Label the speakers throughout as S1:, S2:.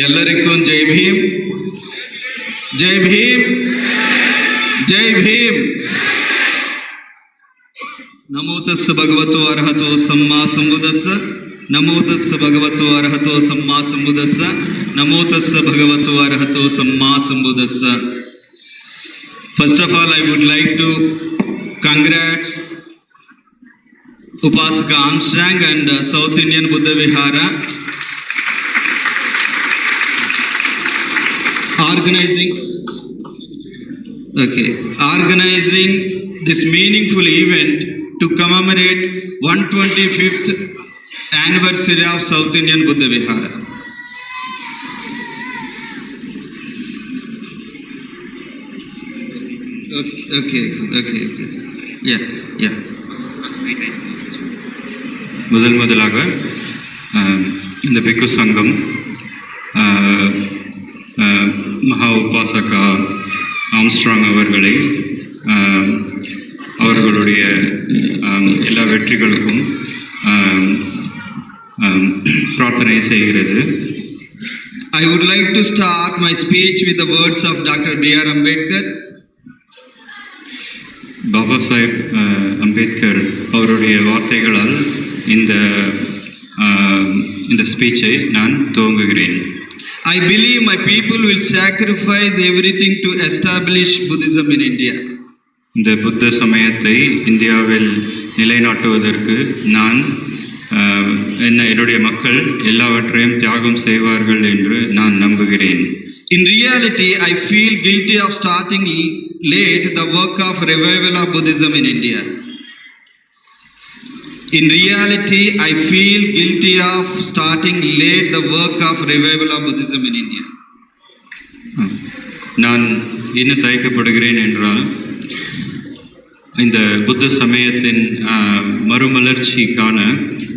S1: ಎಲ್ಲರಿಗೂ ಜೈ ಭೀಮ್, ಜೈ ಭೀಮ್, ಜೈ ಭೀಮ್. ನಮೋ ತಸ್ಸ ಭಗವತೋ ಅರ್ಹತೋ ಸಮ್ಮಾ ಸಂಬುದಸ್ಸ, ನಮೋ ತಸ್ಸ ಭಗವತೋ ಅರ್ಹತೋ ಸಮ್ಮಾ ಸಂಬುದಸ್ಸ, ನಮೋ ತಸ್ಸ ಭಗವತೋ ಅರ್ಹತೋ ಸಮ್ಮಾ ಸಂಬುದಸ್ಸ. First of all, I would like to congratulate Upasaka Armstrong and South Indian Buddha Vihara organizing this meaningful event to commemorate 125th anniversary of South Indian Buddha Vihara. Okay. Yeah.
S2: முதலாக இந்த பிக்கு சங்கம் மகா உபாசகா Armstrong அவர்களை அவர்களுடைய எல்லா வெற்றிகளுக்கும் பிரார்த்தனை செய்கிறது.
S1: I would like to start my speech with the words of Dr. B.R. Ambedkar.
S2: Baba Saheb Ambedkar அவருடைய வார்த்தைகளால் இந்த ஸ்பீச்சை நான் துவங்குகிறேன்.
S1: I believe my people will sacrifice everything to establish Buddhism in India.
S2: இந்த புத்த சமயத்தை இந்தியாவில் நிலைநாட்டுவதற்கு என்னுடைய மக்கள் எல்லாவற்றையும் தியாகம் செய்வார்கள் என்று நான் நம்புகிறேன்.
S1: In reality, I feel guilty of starting late the work of revival of Buddhism in India. In reality, I feel guilty of starting late the work of revival of Buddhism in India.
S2: நான் என்ன தயக்கப்படுகிறேன் என்றால் இந்த புத்த சமயத்தின் மறுமலர்ச்சிக்கான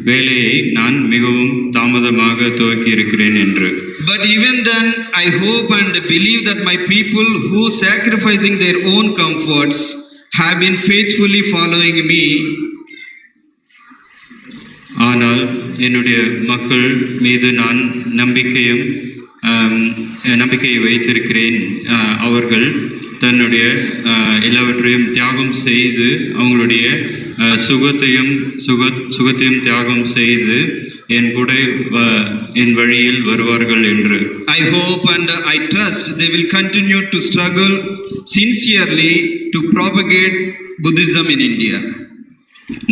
S2: வேலையை நான் மிகவும் தாமதமாக துவக்கி இருக்கிறேன் என்று.
S1: But even then, I hope and believe that my people who sacrificing their own comforts have been faithfully following me.
S2: ஆனால் என்னுடைய மக்கள் மீது நான் நம்பிக்கையை வைத்திருக்கிறேன். அவர்கள் தன்னுடைய எல்லாவற்றையும் தியாகம் செய்து அவங்களுடைய சுகத்தையும் தியாகம் செய்து என் வழியில் வருவார்கள் என்று.
S1: I hope and I trust they will continue to struggle sincerely to propagate Buddhism in India.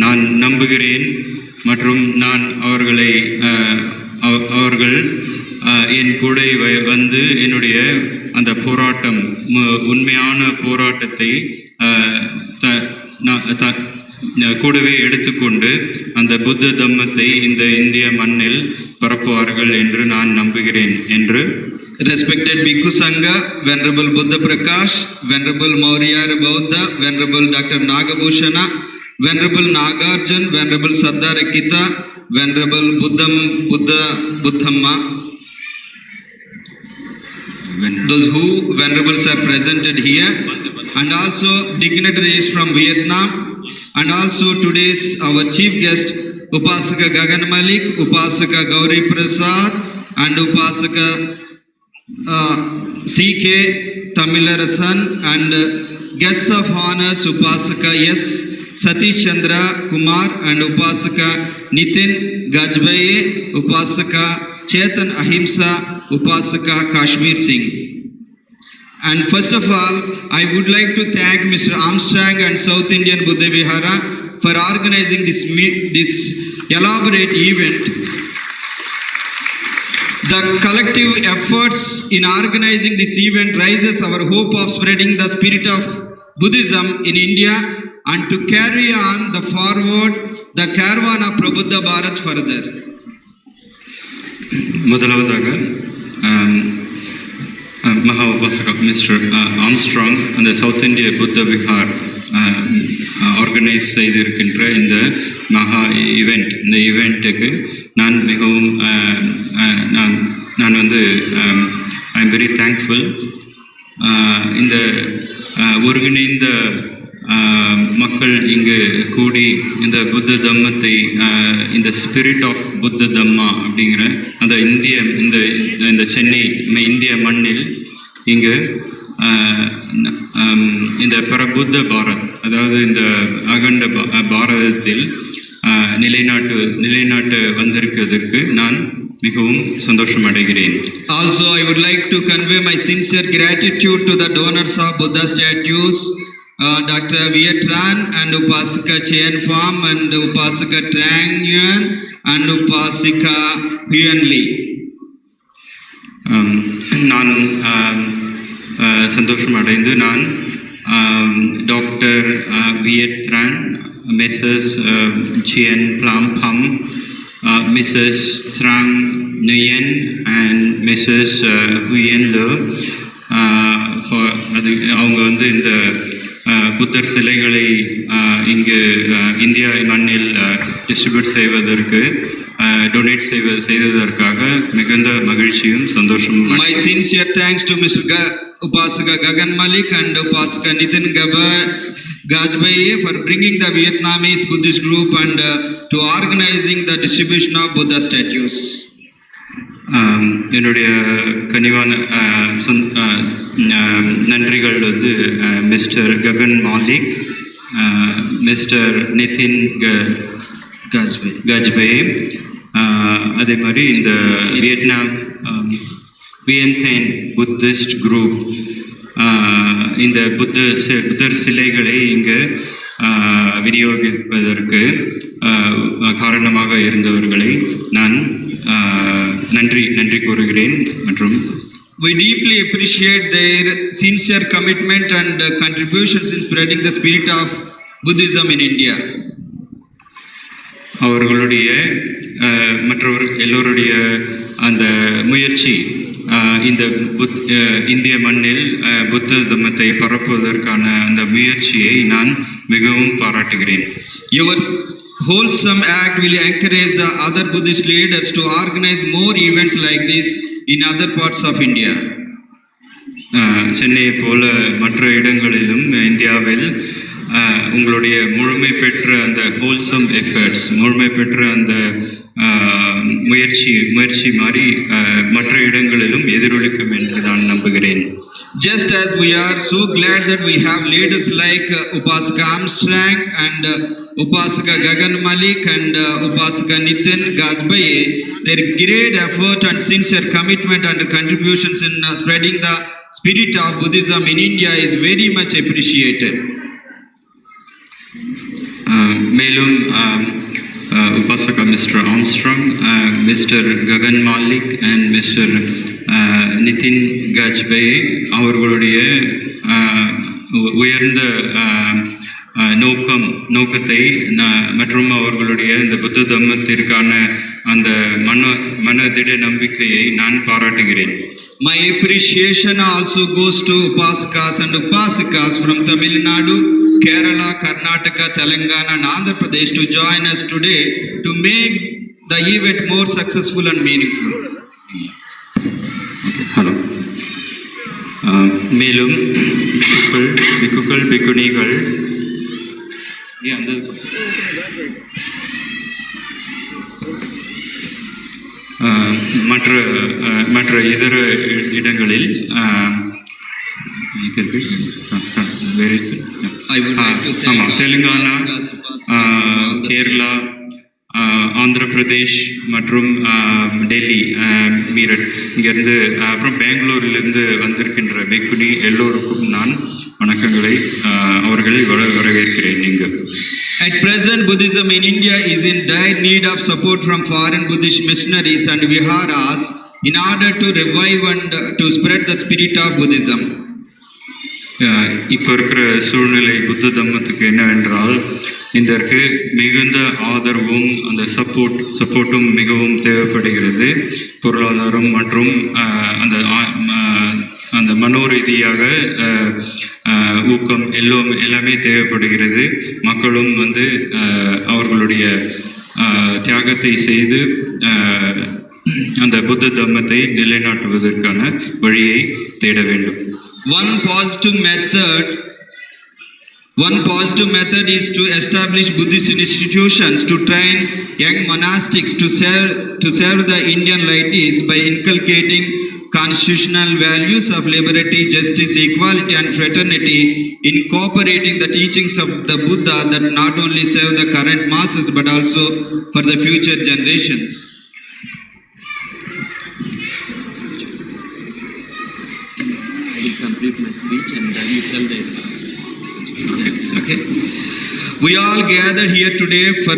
S2: நான் நம்புகிறேன் மற்றும் நான் அவர்கள் என் கூட வந்து என்னுடைய அந்த போராட்டம் உண்மையான போராட்டத்தை கூடவே எடுத்துக்கொண்டு அந்த புத்த தம்மத்தை இந்த இந்திய மண்ணில் பரப்புவார்கள் என்று நான் நம்புகிறேன் என்று.
S1: Respected Bhikkhu Sangha, Venerable Buddha Prakash, Venerable Maurya Bauddha, Venerable Dr. Nagabhushana, Venerable Nagarjun, Venerable Saddha Rakita, Venerable Buddhamma, those who venerables are presented here, and also dignitaries from Vietnam, and also today's our chief guest Upasaka Gagan Malik, Upasaka Gauri Prasad, and Upasaka C.K. Tamilarasan, and guests of honors Upasaka S. Satish Chandra Kumar and Upasaka Nitin Gajbaye, Upasaka Chetan Ahimsa, Upasaka Kashmir Singh. And first of all, I would like to thank Mr. Armstrong and South Indian Buddha Vihara for organizing this elaborate event. The collective efforts in organizing this event raises our hope of spreading the spirit of Buddhism in India and to carry on the forward the caravan of Prabuddha Bharat further.
S2: முதலாவதாக மகா உபாசகா mister Armstrong அந்த south இந்திய புத்த Vihar organise செய்திருக்கின்ற இந்த மகா event, இந்த ஈவெண்ட்டுக்கு நான் மிகவும் நான் வந்து ஐ எம் வெரி தேங்க்ஃபுல். இந்த ஒருங்கிணைந்த மக்கள் இங்கு கூடி இந்த புத்த தம்மத்தை இந்த ஸ்பிரிட் ஆஃப் புத்த தம்மா அப்படிங்கிற அந்த இந்த சென்னை இந்திய மண்ணில் இங்கு இந்த பிரபுத்த பாரத், அதாவது இந்த அகண்ட பாரதத்தில் நிலைநாட்டு வந்திருக்கிறதுக்கு நான் மிகவும் சந்தோஷம் அடைகிறேன்.
S1: Also, I would like to convey my sincere gratitude to the donors of Buddha statues, Dr. Viet Tran and Upasika Chen Pham and Upasika Trang Nguyen and Upasika Huyen Lee.
S2: நான் சந்தோஷம் அடைந்து நான் doctor Viet Tran, Mrs Xuan Phlam Pham, Mrs Trang நுயன் and Mrs Huyen Lo, அது அவங்க வந்து இந்த புத்தர் சிலைகளை இங்கு இந்தியா மண்ணில் டிஸ்ட்ரிபியூட் செய்வதற்கு டொனேட் செய்ததற்காக மிகுந்த மகிழ்ச்சியும் சந்தோஷமும்.
S1: My sincere thanks to Mr. Upasaka Gagan Malik and Upasaka Nitin Gajbaye for bringing the Vietnamese Buddhist group and to organizing the distribution of Buddha statues.
S2: என்னுடைய கனிவான நன்றிகள் வந்து மிஸ்டர் ககன் மாலிக், மிஸ்டர் நிதின் கஜ்பே, அதே மாதிரி இந்த வியட்நாம் வியன்தேன் புத்திஸ்ட் குரூப் இந்த புத்தர் சிலைகளை இங்கு விநியோகிப்பதற்கு காரணமாக இருந்தவர்களை நான் நன்றி கூறுகிறேன். மற்றும்
S1: we deeply appreciate their sincere commitment and contributions in spreading the spirit of Buddhism in India.
S2: அவர்களுடைய எல்லோருடைய அந்த முயற்சி இந்த இந்திய மண்ணில் புத்த தம்மத்தை பரப்புவதற்கான அந்த முயற்சியை நான் மிகவும் பாராட்டுகிறேன்.
S1: Your wholesome act will encourage the other Buddhist leaders to organize more events like this in other parts of India.
S2: சென்னையை போல மற்ற இடங்களிலும் இந்தியாவில் உங்களுடைய முழுமை பெற்ற அந்த ஹோல்சம் எஃபர்ட்ஸ், முழுமை பெற்ற அந்த முயற்சி மாதிரி மற்ற இடங்களிலும் எதிரொலிக்கும் என்று நான் நம்புகிறேன்.
S1: Just as we are so glad that we have leaders like Upasaka Armstrong and Upasaka Gagan Malik and Upasaka Nitin Gajbaye, their great effort and sincere commitment and contributions in spreading the spirit of Buddhism in India is very much appreciated.
S2: மேலும் Upasaka Mr. Armstrong, Mr. Gagan Malik and Mr. Nitin Gajbaye அவர்களுடைய உயர்ந்த நோக்கத்தை மற்றும் அவர்களுடைய இந்த புத்த தம்மத்திற்கான அந்த மனதிட நம்பிக்கையை நான் பாராட்டுகிறேன்.
S1: My appreciation also goes to Upasakas and Upasikas from Tamil Nadu, Kerala, Karnataka, Telangana and Andhra Pradesh to join us today to make the event more successful and meaningful.
S2: Hello. மேலும் பிக்குகள் பிக்குணிகள் மற்ற இதர இடங்களில் தெலுங்கானா, கேரளா, ஆந்திர பிரதேஷ் மற்றும் டெல்லி, மீரட், இங்கேருந்து அப்புறம் பெங்களூரிலிருந்து வந்திருக்கின்ற பெக்குனி எல்லோருக்கும் நான் வணக்கங்களை அவர்களை வரவேற்கிறேன். நீங்கள்
S1: At present, Buddhism in India is in dire need of support from foreign Buddhist missionaries and viharas in order to revive and to spread the spirit of Buddhism.
S2: இப்போ இருக்கிற சூழ்நிலை புத்த தம்மத்துக்கு என்னவென்றால் இதற்கு மிகுந்த ஆதரவும் அந்த சப்போர்ட்டும் மிகவும் தேவைப்படுகிறது. பொருளாதாரம் மற்றும் அந்த மனோரீதியாக ஊக்கம் எல்லாமே தேவைப்படுகிறது. மக்களும் அவர்களுடைய தியாகத்தை செய்து அந்த புத்த தம்மத்தை நிலைநாட்டுவதற்கான வழியை தேட வேண்டும்.
S1: One positive method One positive method is to establish Buddhist institutions to train young monastics to serve the Indian lighties by inculcating constitutional values of liberty, justice, equality, and fraternity, incorporating the teachings of the Buddha that not only serve the current masses but also for the future generations. I will complete my speech and then you tell the Okay. We all gathered here today for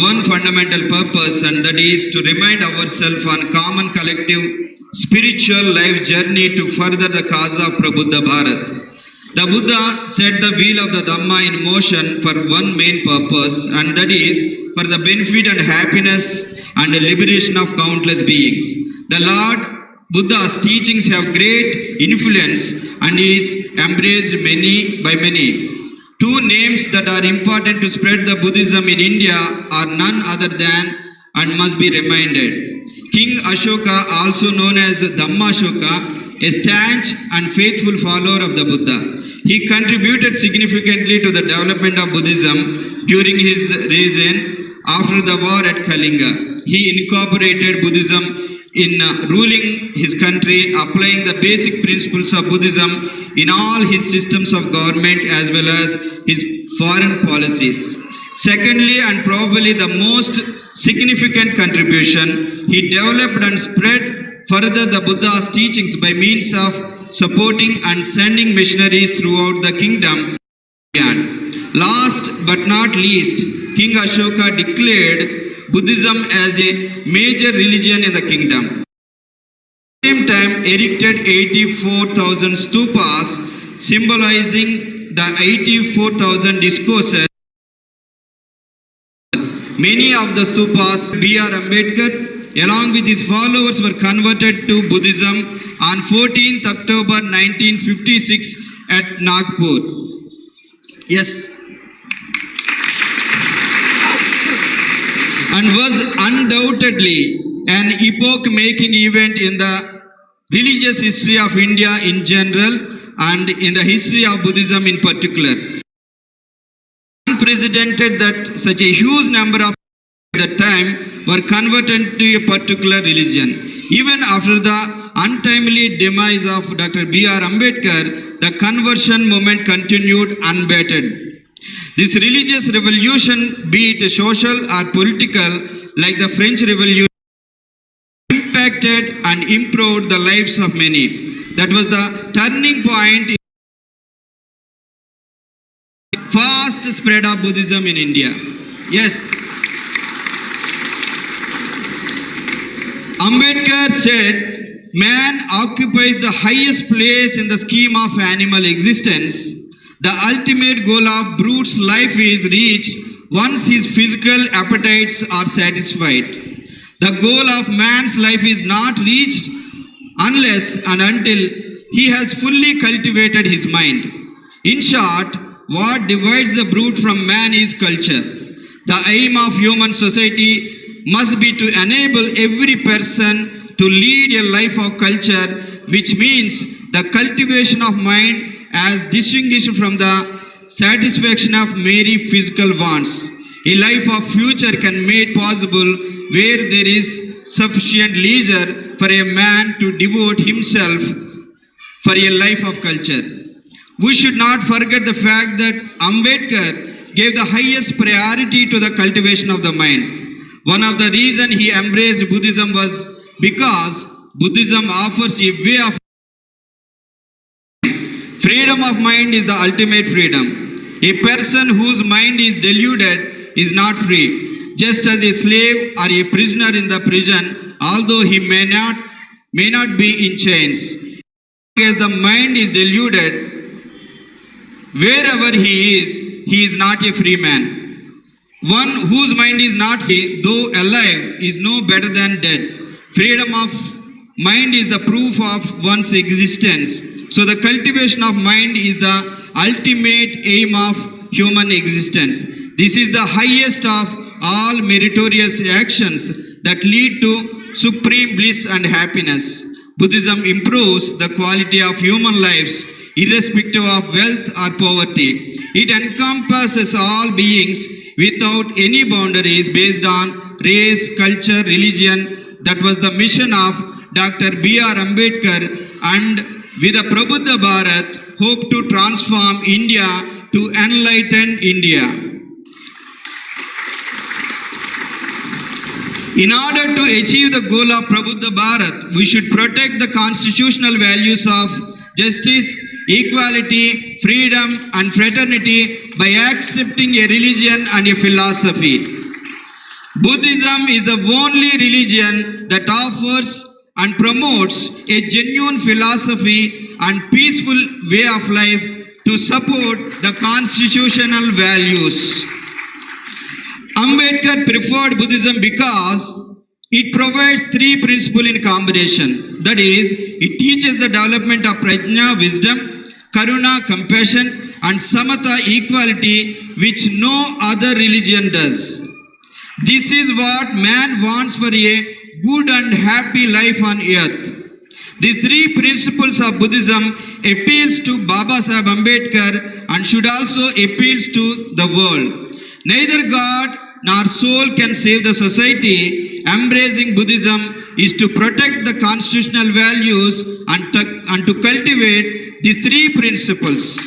S1: one fundamental purpose, and that is to remind ourselves on common collective spiritual life journey to further the cause of Prabuddha Bharat. The Buddha set the wheel of the Dhamma in motion for one main purpose, and that is for the benefit and happiness and liberation of countless beings. The Lord Buddha's teachings have great influence and is embraced by many. Two names that are important to spread the Buddhism in India are none other than and must be reminded. King Ashoka, also known as Dhammashoka, a stanch and faithful follower of the Buddha. He contributed significantly to the development of Buddhism during his reign after the war at Kalinga. He incorporated Buddhism in ruling his country, applying the basic principles of Buddhism in all his systems of government as well as his foreign policies. Secondly, and probably the most significant contribution, he developed and spread further the Buddha's teachings by means of supporting and sending missionaries throughout the kingdom. Last but not least, King Ashoka declared Buddhism as a major religion in the kingdom. At the same time, erected 84,000 stupas symbolizing the 84,000 discourses. Many of the stupas, B.R. Ambedkar, along with his followers, were converted to Buddhism on 14th October 1956 at Nagpur. Yes. And was undoubtedly an epoch-making event in the religious history of India in general and in the history of Buddhism in particular. Unprecedented that such a huge number of people at the time were converted to a particular religion. Even after the untimely demise of Dr. B.R. Ambedkar, the conversion movement continued unabated. This religious revolution, be it social or political, like the French Revolution, impacted and improved the lives of many. That was the turning point in the fast spread of Buddhism in India. Yes. Ambedkar said, man occupies the highest place in the scheme of animal existence. The ultimate goal of brute's life is reached once his physical appetites are satisfied. The goal of man's life is not reached unless and until he has fully cultivated his mind. In short, what divides the brute from man is culture. The aim of human society must be to enable every person to lead a life of culture, which means the cultivation of mind as distinguished from the satisfaction of mere physical wants. A life of future can be made possible where there is sufficient leisure for a man to devote himself for a life of culture. We should not forget the fact that Ambedkar gave the highest priority to the cultivation of the mind. One of the reasons he embraced Buddhism was because Buddhism offers a way of freedom of mind is the ultimate freedom. A person whose mind is deluded is not free. Just as a slave or a prisoner in the prison, although he may not be in chains. As the mind is deluded, wherever he is not a free man. One whose mind is not free, though alive, is no better than dead. Freedom of mind is the proof of one's existence. So the cultivation of mind is the ultimate aim of human existence. This is the highest of all meritorious actions that lead to supreme bliss and happiness. Buddhism improves the quality of human lives irrespective of wealth or poverty. It encompasses all beings without any boundaries based on race, culture, religion. That was the mission of Dr. B.R. Ambedkar, and with the Prabuddha Bharat, hope to transform India to enlighten India. In order to achieve the goal of Prabuddha Bharat, we should protect the constitutional values of justice, equality, freedom, and fraternity by accepting a religion and a philosophy. Buddhism is the only religion that offers and promotes a genuine philosophy and peaceful way of life to support the constitutional values. Ambedkar preferred Buddhism because it provides three principles in combination. That is, it teaches the development of prajna, wisdom, karuna, compassion, and samatha, equality, which no other religion does. This is what man wants for a good and happy life on earth. These three principles of Buddhism appeals to Baba Sahib Ambedkar and should also appeal to the world. Neither God nor soul can save the society. Embracing Buddhism is to protect the constitutional values and to cultivate these three principles.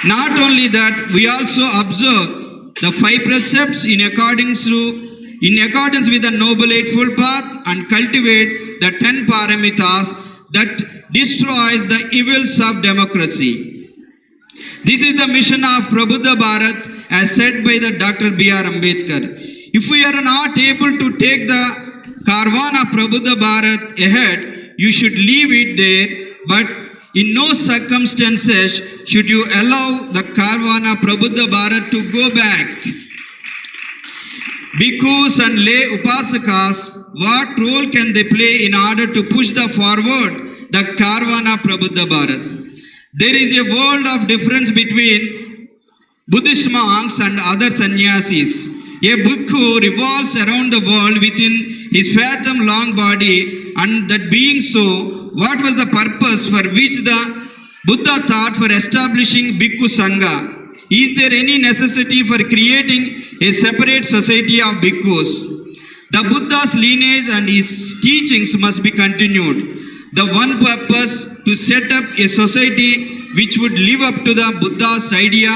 S1: Not only that, we also observe the five precepts in accordance with the Noble Eightfold Path and cultivate the 10 paramitas that destroys the evils of democracy. This is the mission of Prabuddha Bharat as said by the Dr. B.R. Ambedkar. If we are not able to take the caravan of Prabuddha Bharat ahead, you should leave it there, but in no circumstances should you allow the caravan of Prabuddha Bharat to go back. Bhikkhus and lay upasakas, what role can they play in order to push forward the caravan of Prabuddha Bharat? There is a world of difference between Buddhist monks and other sannyasis. A bhikkhu revolves around the world within his fathom-long body, and that being so, what was the purpose for which the Buddha thought for establishing Bhikkhu Sangha? Is there any necessity for creating a separate society of bhikkhus? The Buddha's lineage and his teachings must be continued. The one purpose to set up a society which would live up to the Buddha's idea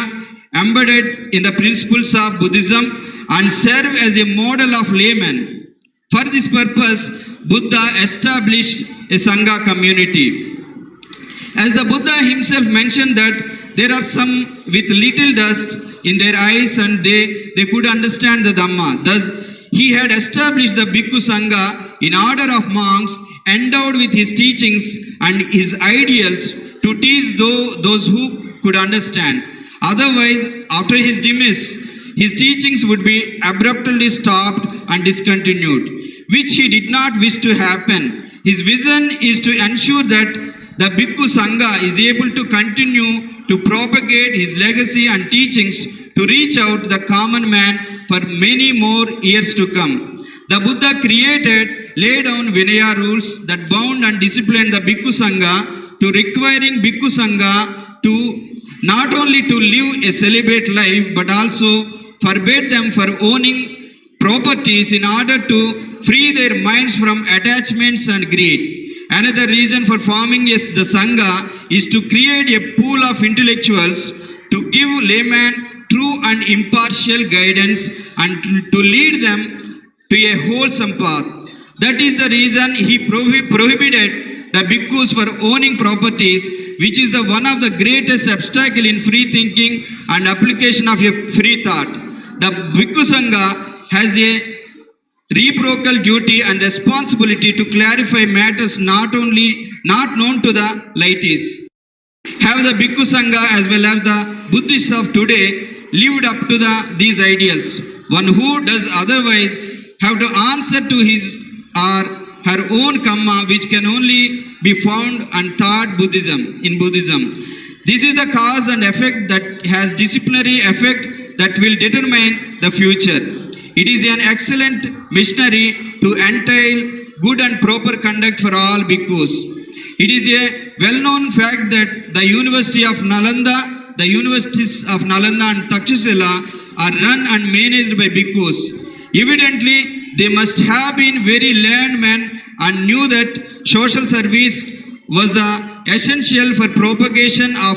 S1: embedded in the principles of Buddhism and serve as a model of laymen. For this purpose, Buddha established a Sangha community. As the Buddha himself mentioned that there are some with little dust in their eyes and they could understand the Dhamma. Thus, he had established the Bhikkhu Sangha in order of monks endowed with his teachings and his ideals to teach those who could understand. Otherwise, after his demise, his teachings would be abruptly stopped and discontinued, which he did not wish to happen. His vision is to ensure that the Bhikkhu Sangha is able to continue to propagate his legacy and teachings to reach out to the common man for many more years to come. The Buddha laid down Vinaya rules that bound and disciplined the Bhikkhu Sangha to requiring Bhikkhu Sangha to not only to live a celibate life but also forbade them for owning properties in order to free their minds from attachments and greed. Another reason for forming the Sangha is to create a pool of intellectuals to give laymen true and impartial guidance and to lead them to a wholesome path. That is the reason he prohibited the bhikkhus for owning properties, which is one of the greatest obstacles in free thinking and application of a free thought. The Bhikkhu Sangha has a reciprocal duty and responsibility to clarify matters not known to the laities. Have the Bhikkhu Sangha as well as the Buddhists of today lived up to these ideals? One who does otherwise have to answer to his or her own karma, which can only be found and taught in Buddhism. This is the cause and effect that has disciplinary effect that will determine the future. It is an excellent missionary to entail good and proper conduct for all bhikkhus. It is a well-known fact that the University of Nalanda, the universities of Nalanda and Takshashila are run and managed by bhikkhus. Evidently, they must have been very learned men and knew that social service was the essential for propagation of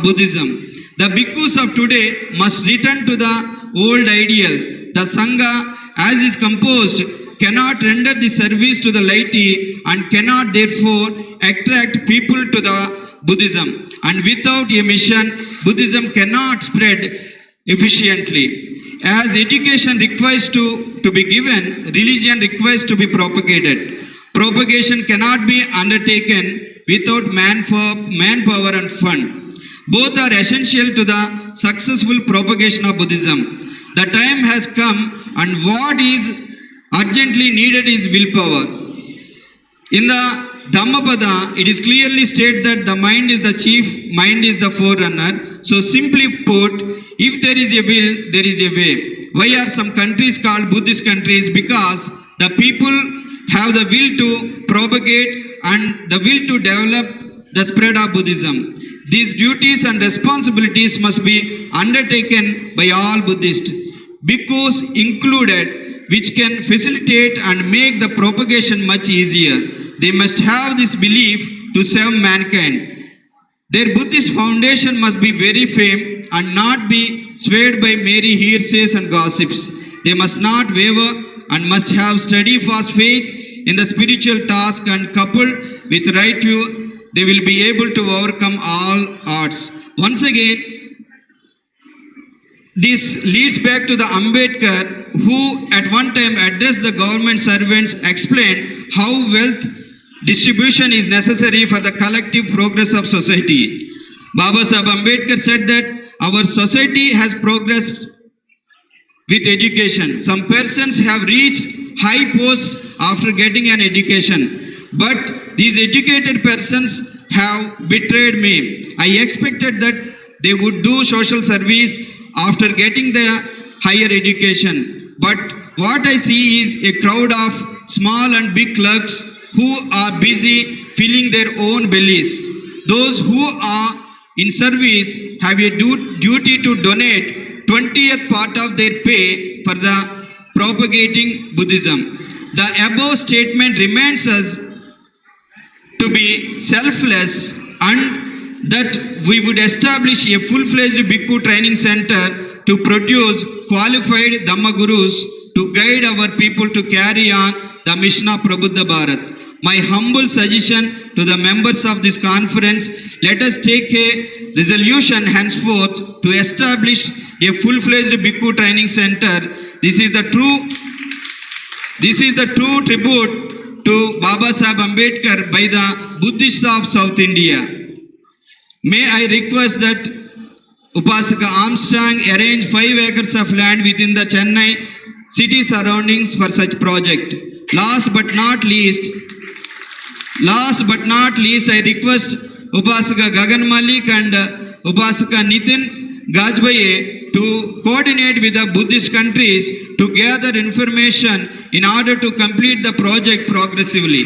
S1: Buddhism. The bhikkhus of today must return to the old ideal. The Sangha, as is composed, cannot render the service to the laity and cannot therefore attract people to the Buddhism. And without a mission, Buddhism cannot spread efficiently. As education requires to be given, religion requires to be propagated. Propagation cannot be undertaken without manpower and fund. Both are essential to the successful propagation of Buddhism. The time has come, and what is urgently needed is willpower. In the Dhammapada, it is clearly stated that the mind is the chief, mind is the forerunner. So simply put, if there is a will, there is a way. Why are some countries called Buddhist countries? Because the people have the will to propagate and the will to develop the spread of Buddhism. These duties and responsibilities must be undertaken by all Buddhists, bhikkhus included, which can facilitate and make the propagation much easier. They must have this belief to serve mankind. Their Buddhist foundation must be very firm and not be swayed by merry hearsays and gossips. They must not waver and must have steady fast faith in the spiritual task, and coupled with right view, they will be able to overcome all odds. Once again, this leads back to the Ambedkar, who at one time addressed the government servants, explained how wealth distribution is necessary for the collective progress of society. Baba Sahib Ambedkar said that our society has progressed with education. Some persons have reached high posts after getting an education, but these educated persons have betrayed me. I expected that they would do social service after getting their higher education. But what I see is a crowd of small and big clerks who are busy filling their own bellies. Those who are in service have a duty to donate 20th part of their pay for the propagating Buddhism. The above statement reminds us to be selfless and that we would establish a full-fledged Bhikkhu training center to produce qualified Dhamma Gurus to guide our people to carry on the mission of Prabuddha Bharat. My humble suggestion to the members of this conference, let us take a resolution henceforth to establish a full-fledged Bhikkhu training center. This is the true tribute to Baba Sahib Ambedkar by the Buddhists of South India. May I request that Upasaka Armstrong arrange 5 acres of land within the Chennai city surroundings for such project. Last but not least, I request Upasaka Gagan Malik and Upasaka Nitin Gajbaye to coordinate with the Buddhist countries to gather information in order to complete the project progressively.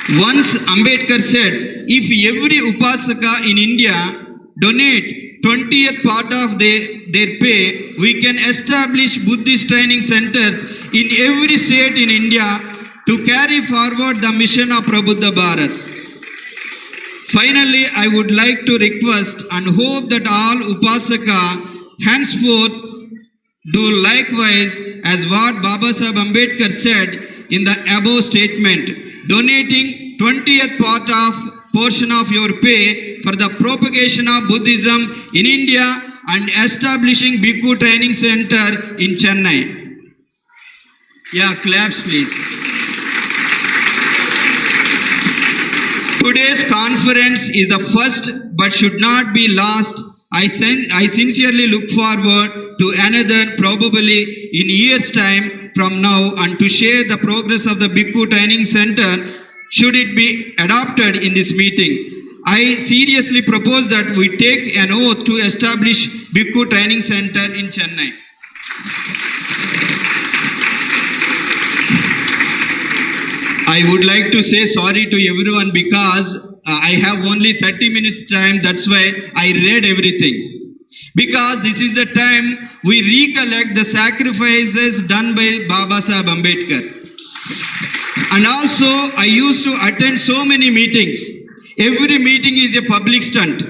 S1: Once Ambedkar said, if every Upasaka in India donate 20th part of their pay, we can establish Buddhist training centers in every state in India to carry forward the mission of Prabuddha Bharat. Finally, I would like to request and hope that all Upasaka henceforth do likewise as what Baba Sahib Ambedkar said in the above statement, donating 20th part of portion of your pay for the propagation of Buddhism in India and establishing Bhikkhu Training Center in Chennai. Yeah, claps please. Today's conference is the first but should not be last. I sincerely look forward to another, probably in years' time from now, and to share the progress of the Bhikkhu Training Center should it be adopted in this meeting. I seriously propose that we take an oath to establish Bhikkhu Training Center in Chennai. I would like to say sorry to everyone because I have only 30 minutes time. That's why I read everything. Because this is the time we recollect the sacrifices done by Baba Saheb Ambedkar. And also, I used to attend so many meetings. Every meeting is a public stunt.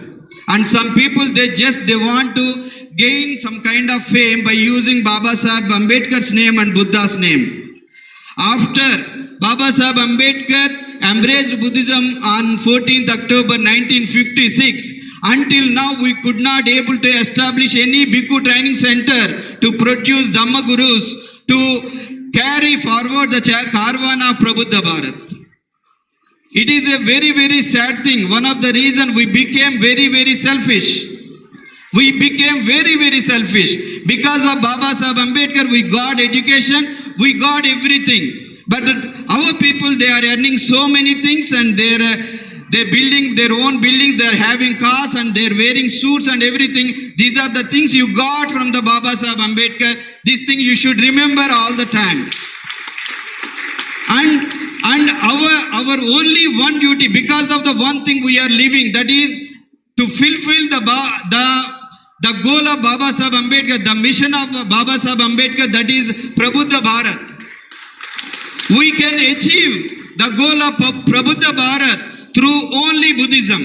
S1: And some people, they want to gain some kind of fame by using Baba Saheb Ambedkar's name and Buddha's name. After Baba Saheb Ambedkar embraced Buddhism on 14th October 1956, until now we could not able to establish any Bhikkhu training center to produce Dhamma Gurus to carry forward the caravan of Prabuddha Bharat. It is a very, very sad thing. One of the reasons we became very, very selfish. We became very, very selfish. Because of Baba Saheb Ambedkar, we got education, we got everything. But our people, they are earning so many things and they're building their own buildings, they're having cars and they're wearing suits and everything. These are the things you got from the Baba Saheb Ambedkar. This thing you should remember all the time. And our only one duty, because of the one thing we are living, that is to fulfill the goal of Baba Saheb Ambedkar, the mission of Baba Saheb Ambedkar, that is Prabuddha Bharat. We can achieve the goal of Prabuddha Bharat through only Buddhism.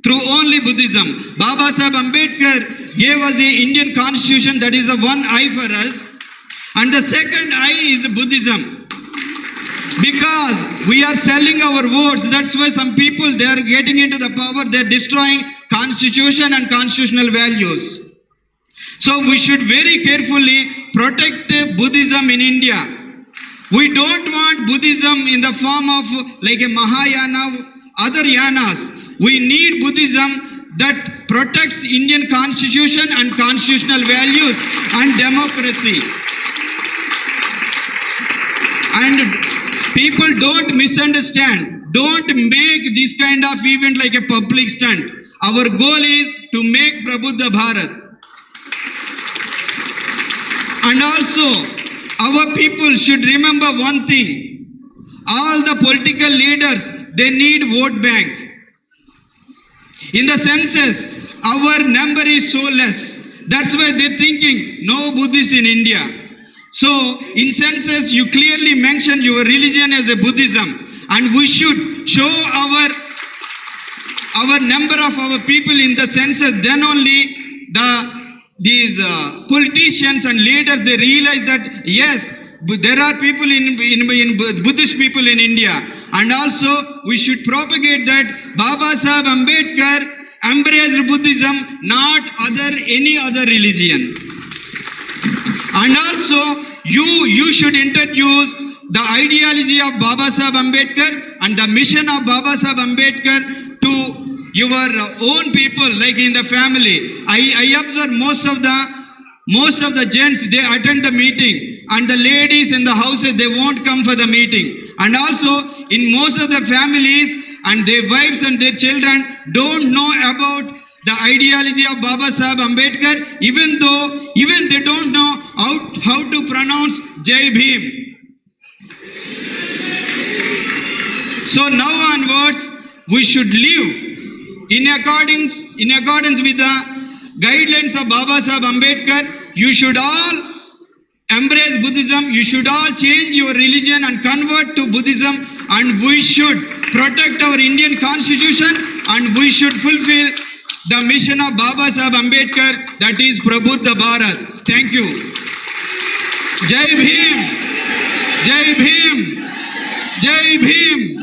S1: Through only Buddhism. Baba Saheb Ambedkar gave us a Indian constitution, that is the one eye for us. And the second eye is Buddhism. Because we are selling our votes, that's why some people, they are getting into the power, they are destroying constitution and constitutional values. So we should very carefully protect Buddhism in India. We don't want Buddhism in the form of like a Mahayana, other yanas. We need Buddhism that protects Indian constitution and constitutional values and democracy. And people don't misunderstand. Don't make this kind of event like a public stunt. Our goal is to make Prabuddha Bharat. And also, our people should remember one thing. All the political leaders, they need vote bank. In the census, our number is so less. That's why they're thinking, no Buddhists in India. So, in census, you clearly mention your religion as a Buddhism. And we should show our number of our people in the census. Then only these politicians and leaders, they realize that yes, there are people in Buddhist people in India. And also we should propagate that Baba Saheb Ambedkar embraced Buddhism, not any other religion. And also you should introduce the ideology of Baba Saheb Ambedkar and the mission of Baba Saheb Ambedkar to your own people, like in the family. I observe most of the gents, they attend the meeting, and the ladies in the houses, they won't come for the meeting. And also in most of the families, and their wives and their children don't know about the ideology of Baba Saheb Ambedkar, even they don't know how to pronounce Jai Bhim. So now onwards, we should live in accordance with the guidelines of Baba Saheb Ambedkar. You should all embrace Buddhism. You should all change your religion and convert to Buddhism. And we should protect our Indian constitution. And we should fulfill the mission of Baba Saheb Ambedkar, that is Prabuddha Bharat. Thank you. Jai Bhim. Jai Bhim. Jai Bhim.